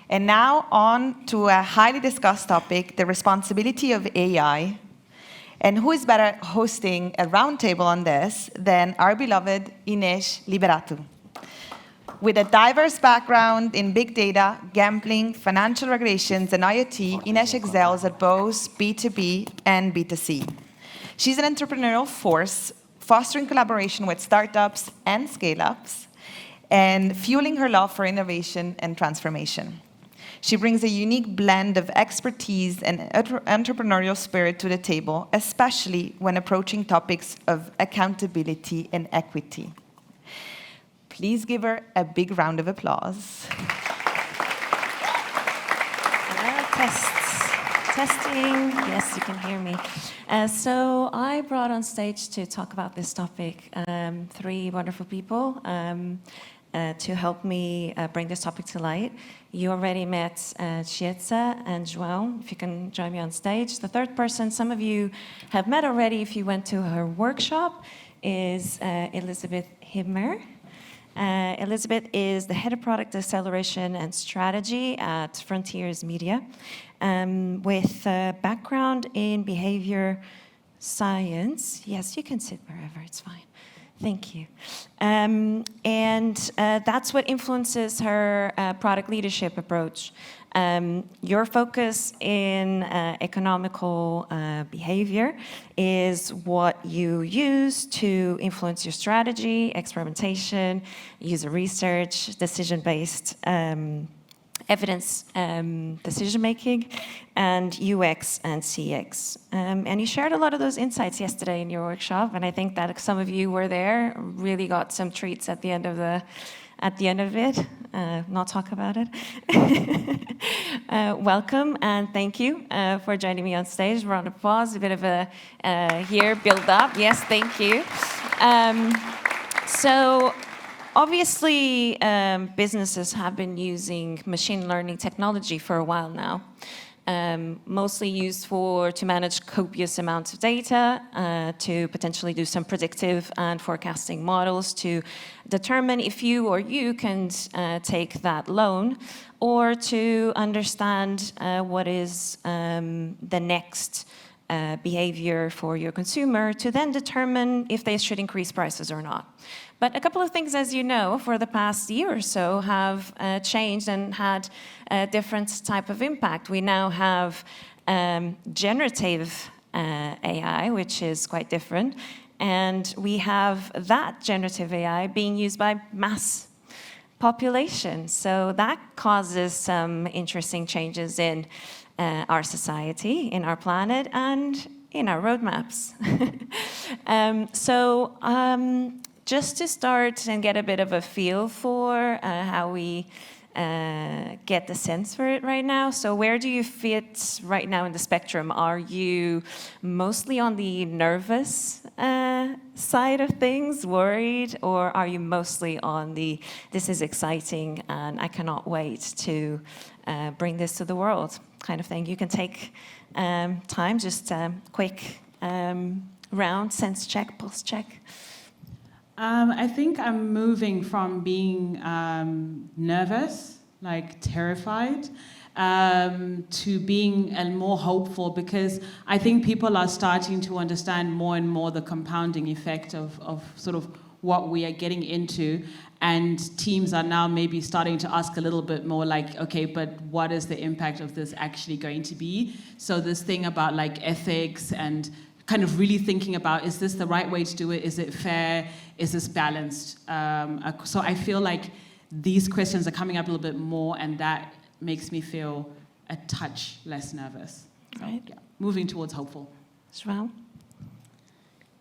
And now on to a highly discussed topic, the responsibility of AI. And who is better hosting a roundtable on this than our beloved Inês Liberato? With a diverse background in big data, gambling, financial regulations, and IoT, Inês excels at both B2B and B2C. She's an entrepreneurial force, fostering collaboration with startups and scale-ups, and fueling her love for innovation and transformation. She brings a unique blend of expertise and entrepreneurial spirit to the table, especially when approaching topics of accountability and equity. Please give her a big round of applause. Testing. Yes, you can hear me. So I brought on stage to talk about this topic 3 wonderful people to help me bring this topic to light. You already met Chiedza and João, if you can join me on stage. The third person, some of you have met already if you went to her workshop, is Elizabeth Immer. Elizabeth is the head of product acceleration and strategy at Frontiers Media, with a background in behavior science. Yes, you can sit wherever, it's fine. Thank you. And that's what influences her product leadership approach. Your focus in economical behavior is what you use to influence your strategy, experimentation, user research, decision-based evidence decision-making, and UX and CX. And you shared a lot of those insights yesterday in your workshop, and I think that some of you were there, really got some treats at the end of it. Not talk about it. Welcome and thank you for joining me on stage. Round of applause, a bit of a here, build up. Yes, thank you. So obviously, businesses have been using machine learning technology for a while now. Mostly used to manage copious amounts of data, to potentially do some predictive and forecasting models to determine if you can take that loan, or to understand what is the next behavior for your consumer, to then determine if they should increase prices or not. But a couple of things, as you know, for the past year or so have changed and had a different type of impact. We now have generative AI, which is quite different. And we have that generative AI being used by mass population. So that causes some interesting changes in our society, in our planet, and in our roadmaps. Just to start and get a bit of a feel for how we get the sense for it right now. So where do you fit right now in the spectrum? Are you mostly on the nervous side of things, worried, or are you mostly on the this is exciting and I cannot wait to bring this to the world kind of thing? You can take time, just a quick round, sense check, pulse check. I think I'm moving from being nervous, like terrified, to being more hopeful, because I think people are starting to understand more and more the compounding effect of sort of what we are getting into, and teams are now maybe starting to ask a little bit more like, okay, but what is the impact of this actually going to be? So this thing about like ethics and kind of really thinking about, is this the right way to do it? Is it fair? Is this balanced? So I feel like these questions are coming up a little bit more, and that makes me feel a touch less nervous. Right. So, yeah, moving towards hopeful. João?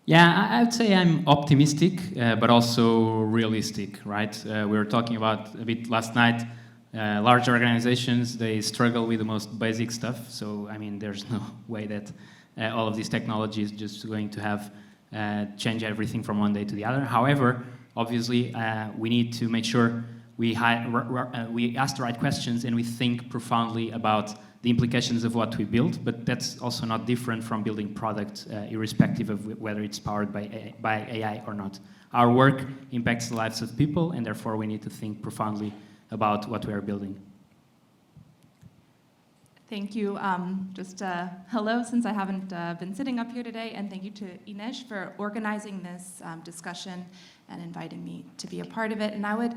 Yeah, I would say I'm optimistic, but also realistic, right? We were talking about a bit last night. Large organizations, they struggle with the most basic stuff. So, I mean, there's no way that all of these technologies just going to have change everything from one day to the other. However, obviously, we need to make sure we ask the right questions and we think profoundly about the implications of what we build. But that's also not different from building product, irrespective of whether it's powered by AI or not. Our work impacts the lives of people, and therefore we need to think profoundly about what we are building. Thank you. Just hello, since I haven't been sitting up here today, and thank you to Inês for organizing this discussion and inviting me to be a part of it. And I would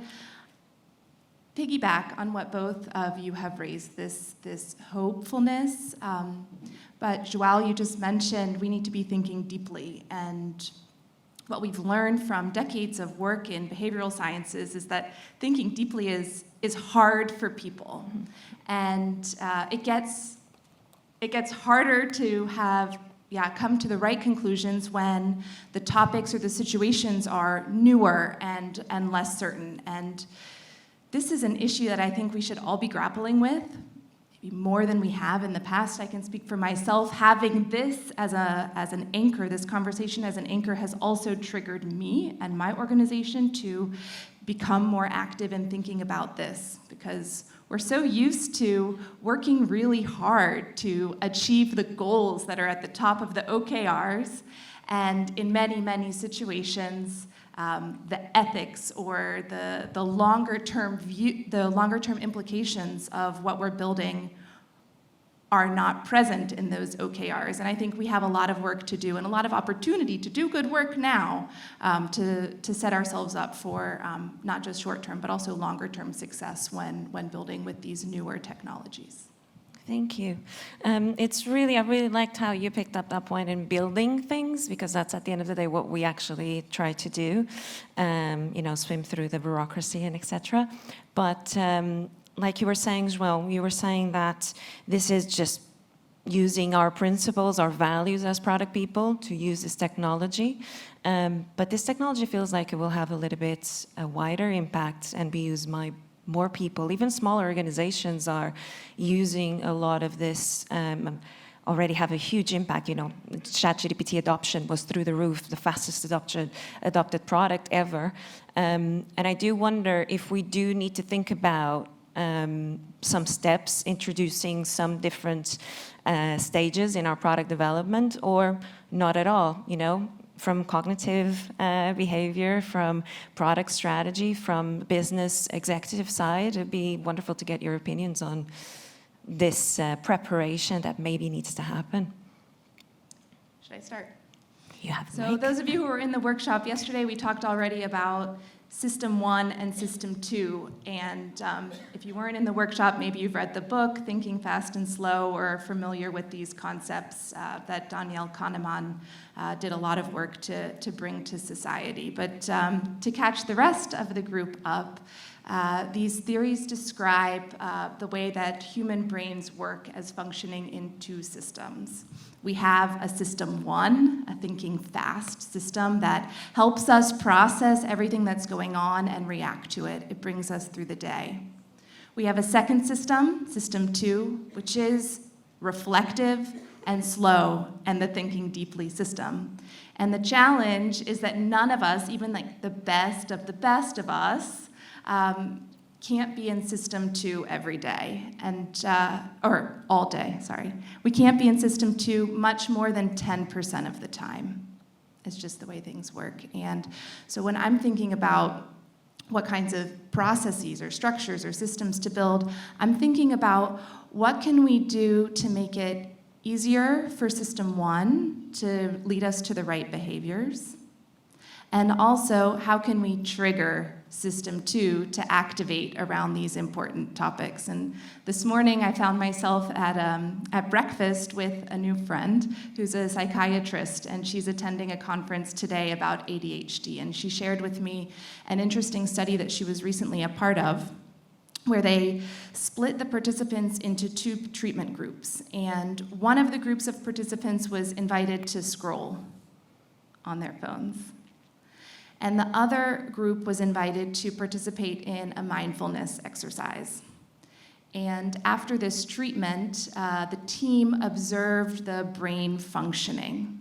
piggyback on what both of you have raised, this hopefulness. But João, you just mentioned we need to be thinking deeply. And what we've learned from decades of work in behavioral sciences is that thinking deeply is hard for people. Mm-hmm. And it gets harder to come to the right conclusions when the topics or the situations are newer and less certain. And this is an issue that I think we should all be grappling with, maybe more than we have in the past. I can speak for myself. Having this as an anchor, this conversation as an anchor, has also triggered me and my organization to become more active in thinking about this, because we're so used to working really hard to achieve the goals that are at the top of the OKRs, and in many, many situations, the ethics or the longer-term view, the longer-term implications of what we're building are not present in those OKRs. And I think we have a lot of work to do and a lot of opportunity to do good work now to set ourselves up for not just short-term, but also longer-term success when building with these newer technologies. Thank you. I really liked how you picked up that point in building things, because that's at the end of the day what we actually try to do, swim through the bureaucracy and etc. But like you were saying as well, you were saying that this is just using our principles, our values as product people to use this technology. But this technology feels like it will have a little bit a wider impact and be used by more people. Even smaller organizations are using a lot of this, already have a huge impact. ChatGPT adoption was through the roof, the fastest adopted product ever. And I do wonder if we do need to think about some steps, introducing some different stages in our product development, or not at all, from cognitive behavior, from product strategy, from business executive side. It'd be wonderful to get your opinions on this preparation that maybe needs to happen. Should I start? You have the So mic. those of you who were in the workshop yesterday, we talked already about System 1 and System 2. And if you weren't in the workshop, maybe you've read the book, Thinking Fast and Slow, or are familiar with these concepts that Daniel Kahneman did a lot of work to bring to society. But to catch the rest of the group up, these theories describe the way that human brains work as functioning in two systems. We have a System 1, a thinking fast system that helps us process everything that's going on and react to it. It brings us through the day. We have a second system, System 2, which is reflective and slow, and the thinking deeply system. And the challenge is that none of us, even like the best of us, can't be in System 2 every day, or all day, sorry. We can't be in System 2 much more than 10% of the time. It's just the way things work. And so when I'm thinking about what kinds of processes or structures or systems to build, I'm thinking about what can we do to make it easier for System 1 to lead us to the right behaviors? And also, how can we trigger System 2 to activate around these important topics? And this morning, I found myself at breakfast with a new friend who's a psychiatrist, and she's attending a conference today about ADHD. And she shared with me an interesting study that she was recently a part of, where they split the participants into two treatment groups. And one of the groups of participants was invited to scroll on their phones. And the other group was invited to participate in a mindfulness exercise. And after this treatment, the team observed the brain functioning.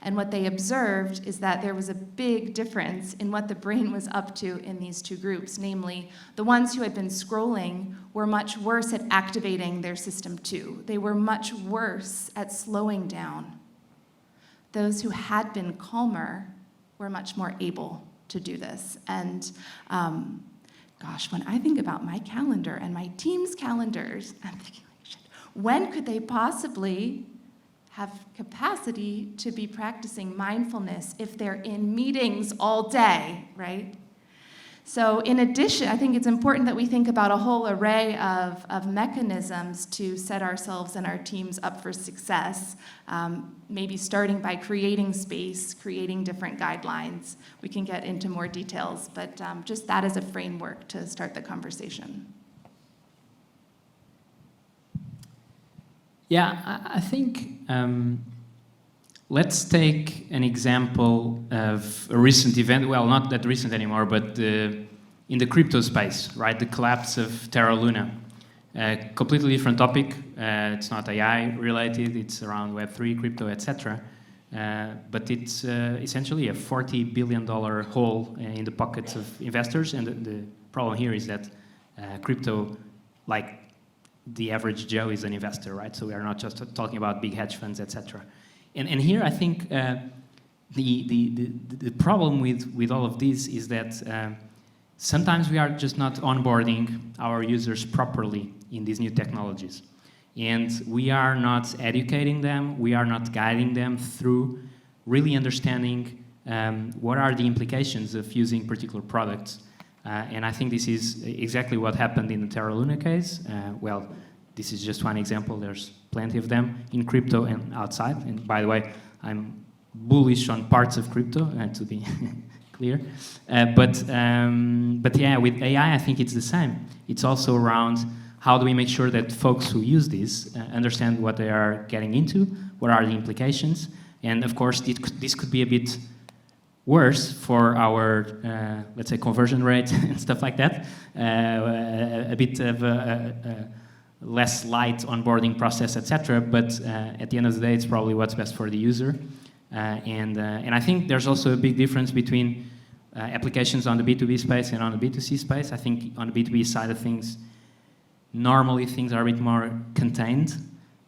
And what they observed is that there was a big difference in what the brain was up to in these two groups. Namely, the ones who had been scrolling were much worse at activating their System 2. They were much worse at slowing down. Those who had been calmer were much more able to do this. And gosh, when I think about my calendar and my team's calendars, I'm thinking, when could they possibly have capacity to be practicing mindfulness if they're in meetings all day, right? So in addition, I think it's important that we think about a whole array of mechanisms to set ourselves and our teams up for success, maybe starting by creating space, creating different guidelines. We can get into more details, but just that as a framework to start the conversation. Yeah, I think let's take an example of a recent event. Well, not that recent anymore, but in the crypto space, right? The collapse of Terra Luna. Completely different topic. It's not AI related. It's around Web3, crypto, etc. But it's essentially a $40 billion hole in the pockets of investors. And the problem here is that crypto, like the average Joe, is an investor, right? So we are not just talking about big hedge funds, etc. And here I think the problem with all of this is that sometimes we are just not onboarding our users properly in these new technologies. And we are not educating them, we are not guiding them through really understanding what are the implications of using particular products. And I think this is exactly what happened in the Terra Luna case. Well, this is just one example. There's plenty of them in crypto and outside. And by the way, I'm bullish on parts of crypto, to be clear. But yeah, with AI, I think it's the same. It's also around how do we make sure that folks who use this understand what they are getting into, what are the implications. And of course, this could be a bit worse for our, let's say, conversion rate and stuff like that. A bit of a less light onboarding process, etc. But at the end of the day, it's probably what's best for the user. And I think there's also a big difference between applications on the B2B space and on the B2C space. I think on the B2B side of things, normally things are a bit more contained.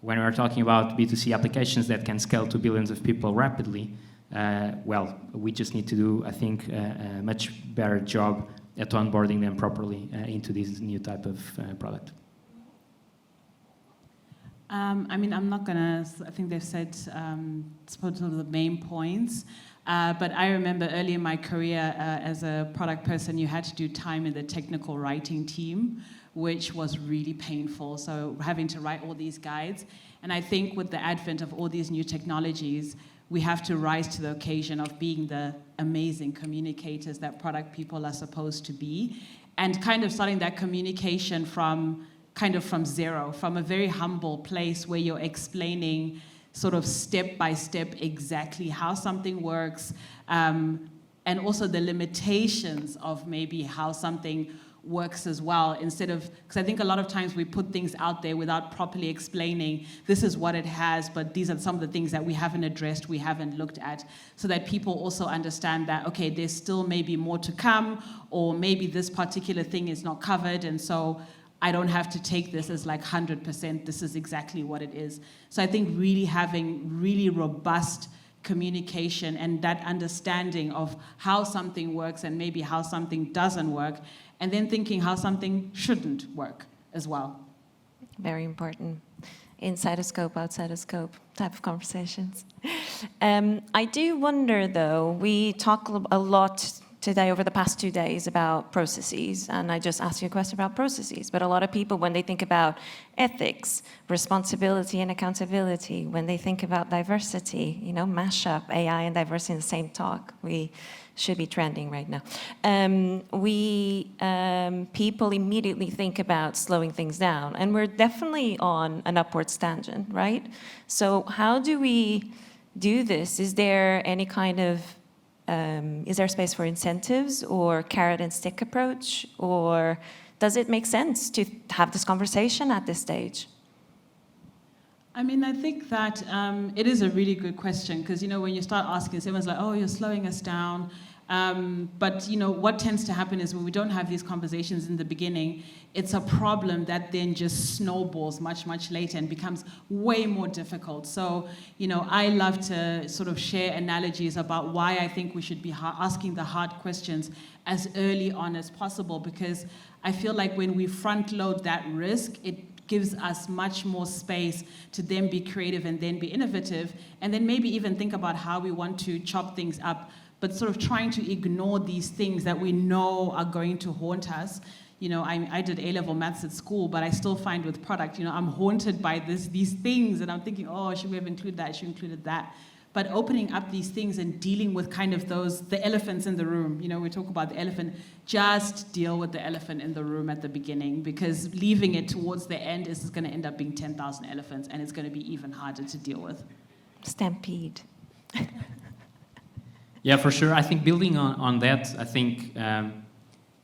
When we're talking about B2C applications that can scale to billions of people rapidly, well, we just need to do, I think, a much better job at onboarding them properly into this new type of product. I mean, I'm not gonna, I think they've said sort of the main points, but I remember early in my career as a product person, you had to do time in the technical writing team, which was really painful. So having to write all these guides. And I think with the advent of all these new technologies, we have to rise to the occasion of being the amazing communicators that product people are supposed to be, and kind of starting that communication from zero, from a very humble place where you're explaining sort of step by step exactly how something works, and also the limitations of maybe how something works as well, instead of, because I think a lot of times we put things out there without properly explaining this is what it has, but these are some of the things that we haven't addressed, we haven't looked at, so that people also understand that, okay, there's still maybe more to come, or maybe this particular thing is not covered, and so I don't have to take this as like 100%, this is exactly what it is. So I think really having really robust communication and that understanding of how something works and maybe how something doesn't work, and then thinking how something shouldn't work as well. Very important. Inside of scope, outside of scope type of conversations. I do wonder, though, we talk a lot today over the past 2 days about processes, and I just asked you a question about processes, but a lot of people, when they think about ethics, responsibility and accountability, when they think about diversity, you know, mash up AI and diversity in the same talk. We should be trending right now. People immediately think about slowing things down, and we're definitely on an upwards tangent, right? So how do we do this? Is there any kind of is there space for incentives or carrot and stick approach, or does it make sense to have this conversation at this stage? I mean, I think that it is a really good question, because, you know, when you start asking, everyone's like, oh, you're slowing us down. But, you know, what tends to happen is when we don't have these conversations in the beginning, it's a problem that then just snowballs much, much later and becomes way more difficult. So, you know, I love to sort of share analogies about why I think we should be asking the hard questions as early on as possible, because I feel like when we front load that risk, it gives us much more space to then be creative and then be innovative, and then maybe even think about how we want to chop things up, but sort of trying to ignore these things that we know are going to haunt us. You know, I did A-level maths at school, but I still find with product, you know, I'm haunted by these things, and I'm thinking, oh, should we have included that? Should we have included that? But opening up these things and dealing with kind of the elephants in the room. You know, we talk about the elephant. Just deal with the elephant in the room at the beginning, because leaving it towards the end is going to end up being 10,000 elephants, and it's going to be even harder to deal with. Stampede. Yeah, for sure. I think building on that, I think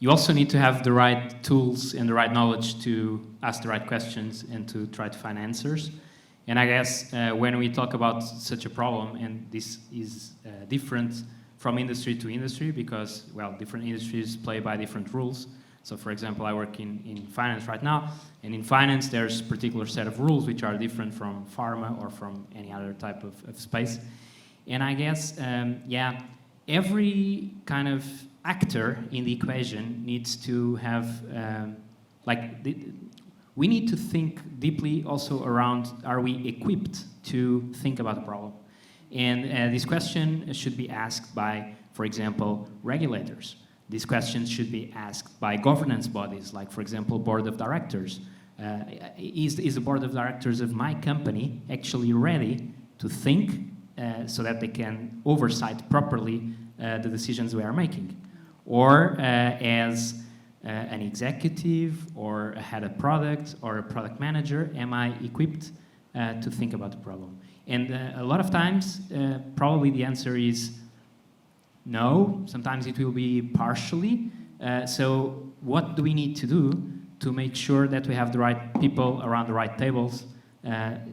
you also need to have the right tools and the right knowledge to ask the right questions and to try to find answers. And I guess when we talk about such a problem, and this is different from industry to industry because, well, different industries play by different rules. So, for example, I work in finance right now, and in finance there's a particular set of rules which are different from pharma or from any other type of space. And I guess, every kind of actor in the equation needs to have, we need to think deeply also around, are we equipped to think about the problem? And this question should be asked by, for example, regulators. These questions should be asked by governance bodies, like, for example, board of directors. Is the board of directors of my company actually ready to think so that they can oversight properly the decisions we are making? Or as an executive or a head of product or a product manager, am I equipped to think about the problem? And a lot of times, probably the answer is no. Sometimes it will be partially. So what do we need to do to make sure that we have the right people around the right tables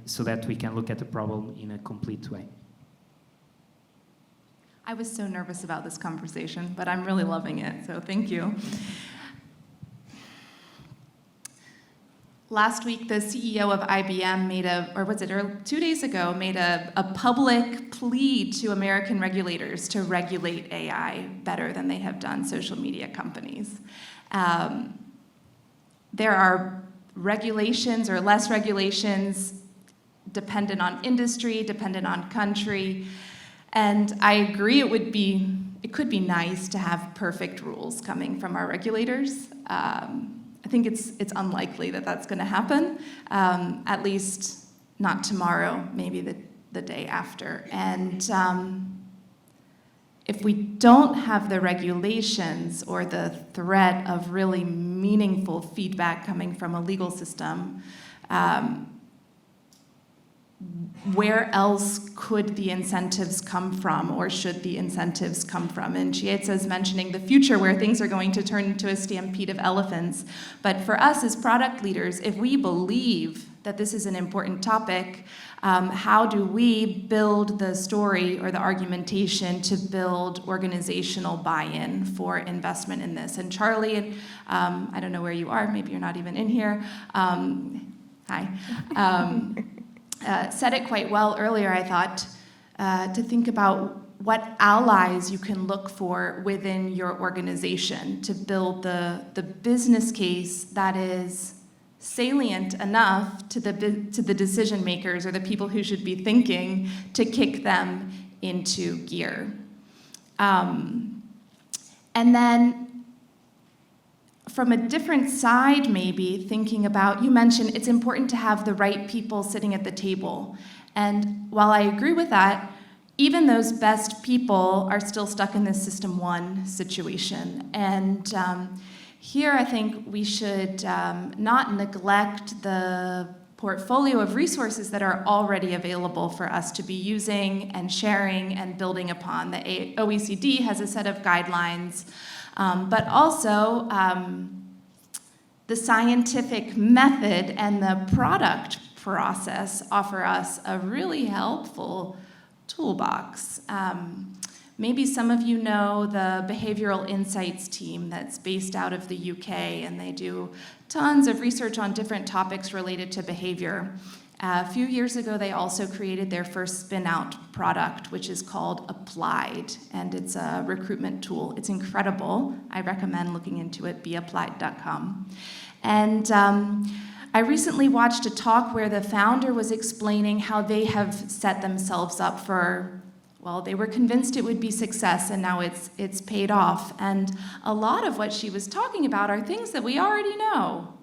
so that we can look at the problem in a complete way? I was so nervous about this conversation, but I'm really loving it, so thank you. Last week, the CEO of IBM made 2 days ago, made a public plea to American regulators to regulate AI better than they have done social media companies. There are regulations or less regulations dependent on industry, dependent on country, and I agree it could be nice to have perfect rules coming from our regulators. I think it's unlikely that that's going to happen, at least not tomorrow, maybe the day after. And if we don't have the regulations or the threat of really meaningful feedback coming from a legal system, where else could the incentives come from, or should the incentives come from? And Chiedza is mentioning the future where things are going to turn into a stampede of elephants. But for us as product leaders, if we believe that this is an important topic, how do we build the story or the argumentation to build organizational buy-in for investment in this? And Charlie, I don't know where you are, maybe you're not even in here. Hi. Said it quite well earlier, I thought, to think about what allies you can look for within your organization to build the business case that is salient enough to the decision makers or the people who should be thinking to kick them into gear. And then from a different side, maybe, thinking about, you mentioned it's important to have the right people sitting at the table. And while I agree with that, even those best people are still stuck in this system one situation. And here I think we should not neglect the portfolio of resources that are already available for us to be using and sharing and building upon. The OECD has a set of guidelines, but also the scientific method and the product process offer us a really helpful toolbox. Maybe some of you know the Behavioral Insights team that's based out of the UK, and they do tons of research on different topics related to behavior. A few years ago, they also created their first spin-out product, which is called Applied, and it's a recruitment tool. It's incredible. I recommend looking into it, beapplied.com. And I recently watched a talk where the founder was explaining how they have set themselves up for, well, they were convinced it would be success, and now it's paid off. And a lot of what she was talking about are things that we already know.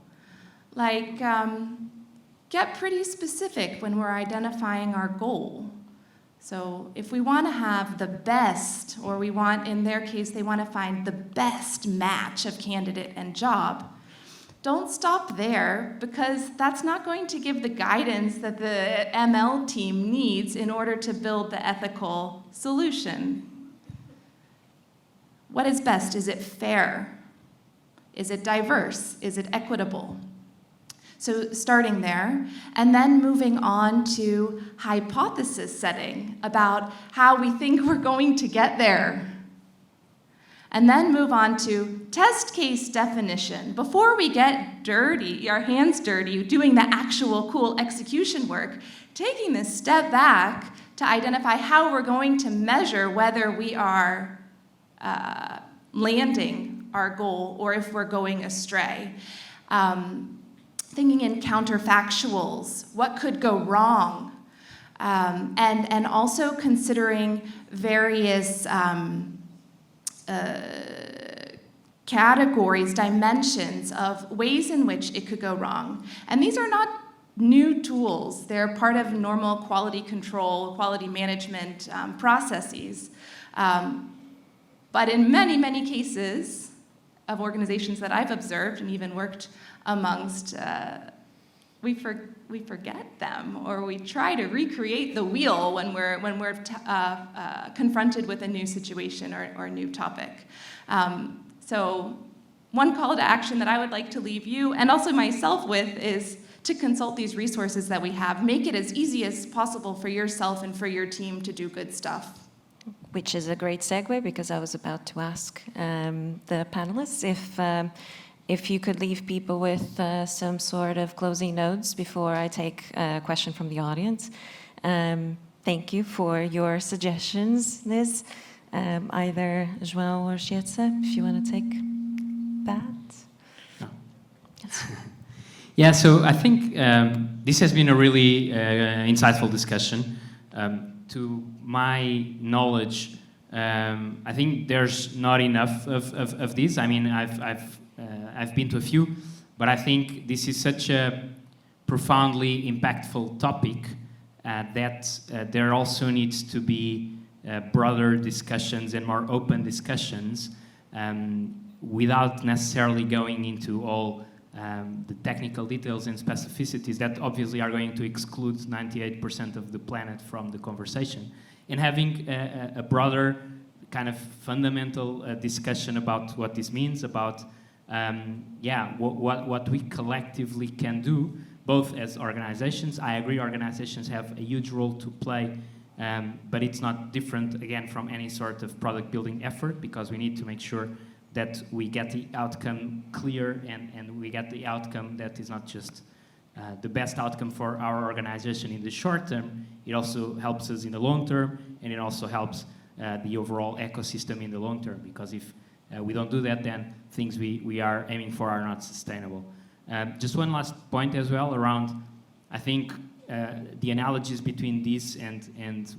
Like, get pretty specific when we're identifying our goal. So if we want to have the best, or we want, in their case, they want to find the best match of candidate and job, don't stop there, because that's not going to give the guidance that the ML team needs in order to build the ethical solution. What is best? Is it fair? Is it diverse? Is it equitable? So starting there, and then moving on to hypothesis setting about how we think we're going to get there. And then move on to test case definition. Before we get dirty, our hands dirty, doing the actual cool execution work, taking this step back to identify how we're going to measure whether we are landing our goal or if we're going astray. Thinking in counterfactuals, what could go wrong? And also considering various categories, dimensions of ways in which it could go wrong. And these are not new tools. They're part of normal quality control, quality management processes. But in many, many cases of organizations that I've observed and even worked amongst, we forget them, or we try to recreate the wheel when we're confronted with a new situation or a new topic. So one call to action that I would like to leave you and also myself with is to consult these resources that we have. Make it as easy as possible for yourself and for your team to do good stuff. Which is a great segue, because I was about to ask the panelists if you could leave people with some sort of closing notes before I take a question from the audience. Thank you for your suggestions, Liz. Either João or Chiedza, if you want to take that. No. Yeah, so I think this has been a really insightful discussion. To my knowledge, I think there's not enough of this. I mean, I've been to a few, but I think this is such a profoundly impactful topic that there also needs to be broader discussions and more open discussions without necessarily going into all the technical details and specificities that obviously are going to exclude 98% of the planet from the conversation, and having a broader kind of fundamental discussion about what this means, about what we collectively can do, both as organizations. I agree organizations have a huge role to play, but it's not different, again, from any sort of product building effort, because we need to make sure that we get the outcome clear and we get the outcome that is not just the best outcome for our organization in the short term. It also helps us in the long term, and it also helps the overall ecosystem in the long term, because if we don't do that, then things we are aiming for are not sustainable. Just one last point as well around, I think, the analogies between this and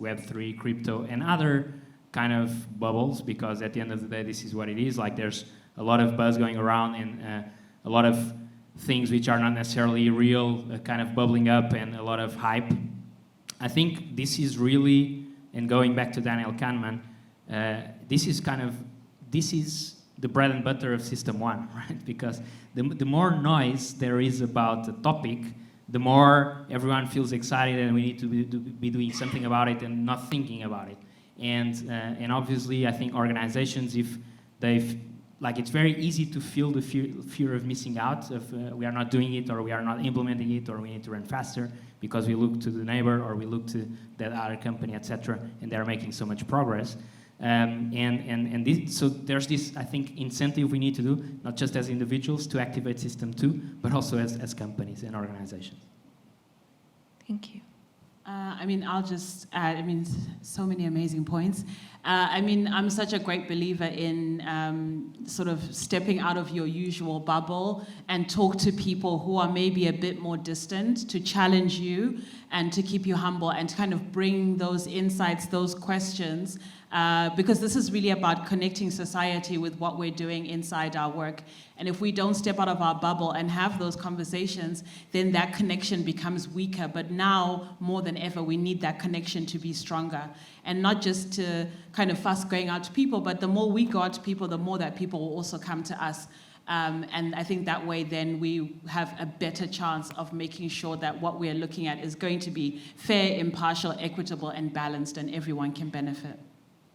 Web3, crypto, and other kind of bubbles, because at the end of the day, this is what it is. Like, there's a lot of buzz going around and a lot of things which are not necessarily real kind of bubbling up, and a lot of hype. I think this is really, and going back to Daniel Kahneman, this is the bread and butter of System 1, right? Because the more noise there is about a topic, the more everyone feels excited and we need to be doing something about it and not thinking about it. And obviously, I think organizations, if they've, like, it's very easy to feel the fear of missing out, of we are not doing it, or we are not implementing it, or we need to run faster because we look to the neighbor or we look to that other company, etc., and they're making so much progress. So there's this, I think, incentive we need to do, not just as individuals to activate System 2, but also as companies and organizations. Thank you. I mean, I'll just add, I mean, so many amazing points. I mean, I'm such a great believer in sort of stepping out of your usual bubble and talk to people who are maybe a bit more distant, to challenge you and to keep you humble and to kind of bring those insights, those questions, because this is really about connecting society with what we're doing inside our work. And if we don't step out of our bubble and have those conversations, then that connection becomes weaker. But now, more than ever, we need that connection to be stronger. And not just to kind of us going out to people, but the more we go out to people, the more that people will also come to us. And I think that way then we have a better chance of making sure that what we're looking at is going to be fair, impartial, equitable, and balanced, and everyone can benefit.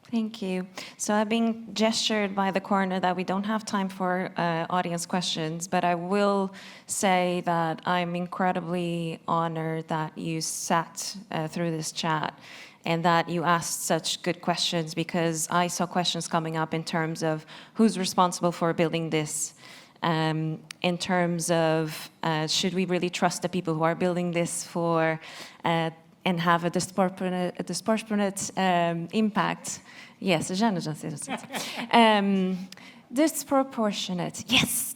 Thank you. So I've been gestured by the corner that we don't have time for audience questions, but I will say that I'm incredibly honored that you sat through this chat and that you asked such good questions, because I saw questions coming up in terms of who's responsible for building this, in terms of should we really trust the people who are building this for and have a disproportionate impact. Yes, disproportionate, yes,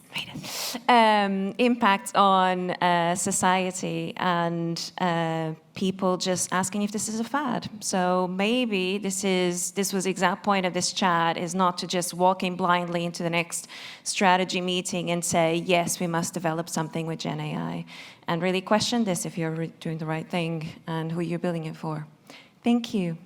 impact on society and people just asking if this is a fad. So maybe this was the exact point of this chat, is not to just walk in blindly into the next strategy meeting and say, yes, we must develop something with Gen AI, and really question this if you're doing the right thing and who you're building it for. Thank you.